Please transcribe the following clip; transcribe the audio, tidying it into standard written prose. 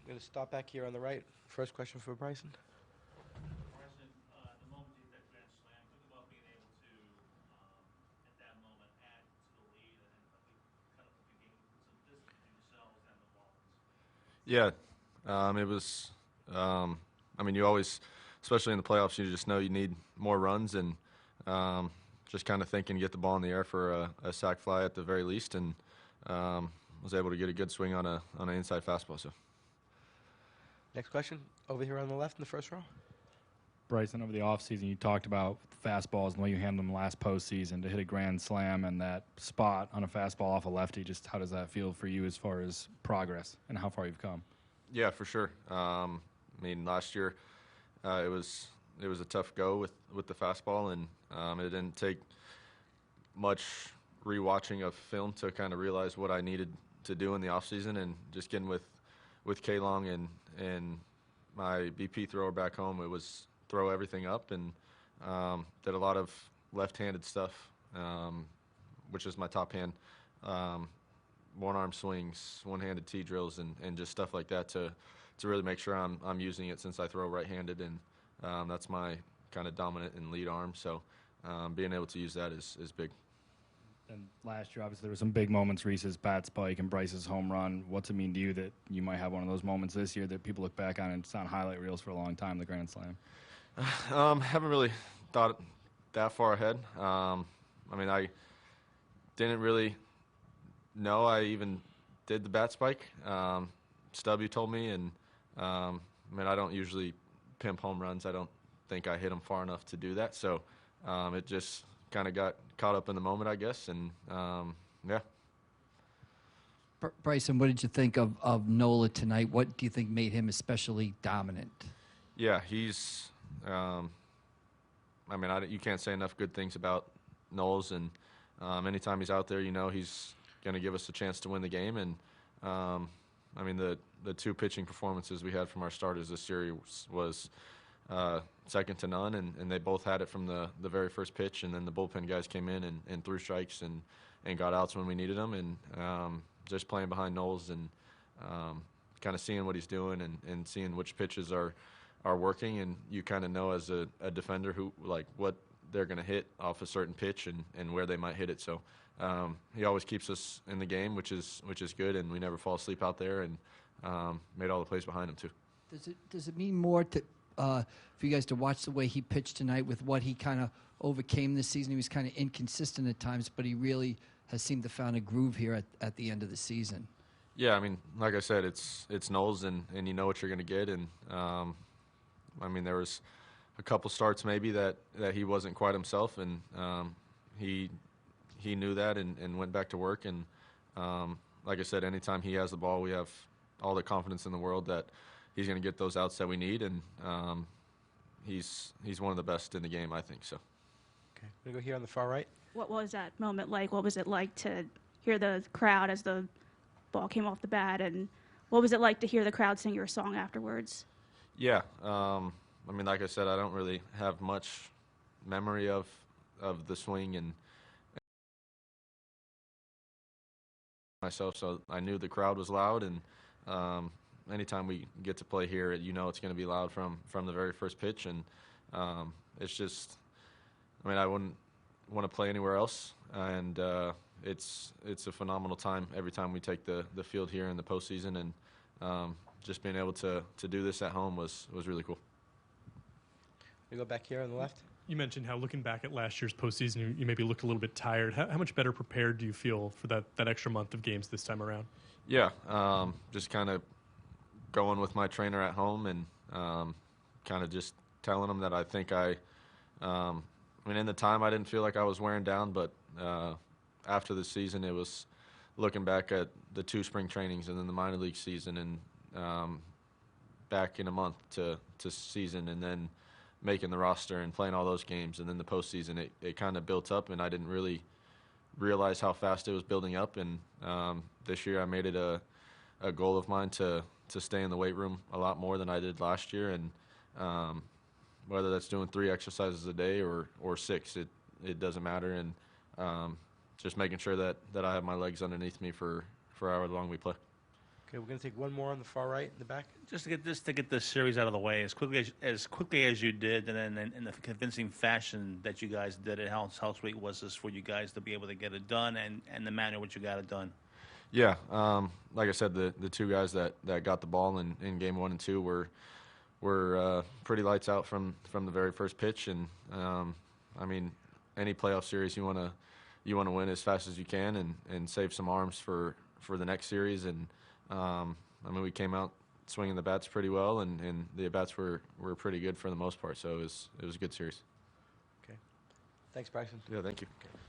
I'm going to start back here on the right. First question for Bryson. Bryson, the moment you hit that grand slam, talk about being able to, at that moment, add to the lead and cut up the game, put some distance between yourselves and the Marlins. Yeah, it was. I mean, you always, especially in the playoffs, you just know you need more runs and just kind of thinking get the ball in the air for a sac fly at the very least, and was able to get a good swing on an inside fastball. So. Next question, over here on the left in the first row. Bryson, over the offseason, you talked about fastballs and the way you handled them last postseason to hit a grand slam and that spot on a fastball off a lefty. Just how does that feel for you as far as progress and how far you've come? Yeah, for sure. I mean, last year it was a tough go with the fastball, and it didn't take much rewatching of film to kind of realize what I needed to do in the offseason, and just getting with K-Long and my BP thrower back home, it was throw everything up, and did a lot of left-handed stuff, which is my top hand, one-arm swings, one-handed T-drills, and just stuff like that to really make sure I'm using it, since I throw right-handed, and that's my kind of dominant and lead arm. So being able to use that is big. And last year, obviously, there were some big moments, Reese's bat spike and Bryce's home run. What's it mean to you that you might have one of those moments this year that people look back on and it's on highlight reels for a long time, the Grand Slam? Haven't really thought that far ahead. I mean, I didn't really know I even did the bat spike. Stubby told me, and I mean, I don't usually pimp home runs. I don't think I hit them far enough to do that. So it just kind of got caught up in the moment, I guess, and yeah. Bryson, what did you think of Nola tonight? What do you think made him especially dominant? Yeah, he's. I mean, you can't say enough good things about Knowles, and anytime he's out there, you know he's going to give us a chance to win the game. And I mean, the two pitching performances we had from our starters this series was second to none, and they both had it from the very first pitch, and then the bullpen guys came in and threw strikes and got outs when we needed them, and just playing behind Knowles and kind of seeing what he's doing and seeing which pitches are working, and you kind of know as a defender who, like, what they're going to hit off a certain pitch and where they might hit it. So he always keeps us in the game, which is good, and we never fall asleep out there, and made all the plays behind him too. Does it mean more to for you guys to watch the way he pitched tonight with what he kind of overcame this season? He was kind of inconsistent at times, but he really has seemed to found a groove here at the end of the season. Yeah, I mean, like I said, it's Knowles, and you know what you're going to get, and I mean, there was a couple starts maybe that he wasn't quite himself, and he knew that and went back to work, and like I said, anytime he has the ball, we have all the confidence in the world that he's going to get those outs that we need, and he's one of the best in the game, I think. So. Okay, we're going to go here on the far right. What was that moment like? What was it like to hear the crowd as the ball came off the bat, and what was it like to hear the crowd sing your song afterwards? Yeah, I mean, like I said, I don't really have much memory of the swing and myself, so I knew the crowd was loud, and anytime we get to play here, you know it's going to be loud from the very first pitch, and it's just, I mean, I wouldn't want to play anywhere else, and it's a phenomenal time every time we take the field here in the postseason, and just being able to do this at home was really cool. We go back here on the left. You mentioned how looking back at last year's postseason, you maybe looked a little bit tired. How much better prepared do you feel for that extra month of games this time around? Yeah, just kind of going with my trainer at home and kind of just telling him that I think I mean, in the time I didn't feel like I was wearing down, but after the season, it was looking back at the 2 spring trainings and then the minor league season, and back in a month to season, and then making the roster and playing all those games, and then the postseason, it kind of built up, and I didn't really realize how fast it was building up. And this year I made it a goal of mine to stay in the weight room a lot more than I did last year, and whether that's doing 3 exercises a day or 6, it doesn't matter, and just making sure that I have my legs underneath me for however long we play. Okay, we're going to take one more on the far right in the back. Just to get this series out of the way as quickly as you did, and then in the convincing fashion that you guys did it. How sweet was this for you guys to be able to get it done, and the manner in which you got it done? Yeah, like I said, the two guys that got the ball in game 1 and 2 were pretty lights out from the very first pitch, and I mean, any playoff series you want to win as fast as you can and save some arms for the next series. And I mean, we came out swinging the bats pretty well, and the at-bats were pretty good for the most part. So it was a good series. Okay. Thanks, Bryson. Yeah, thank you.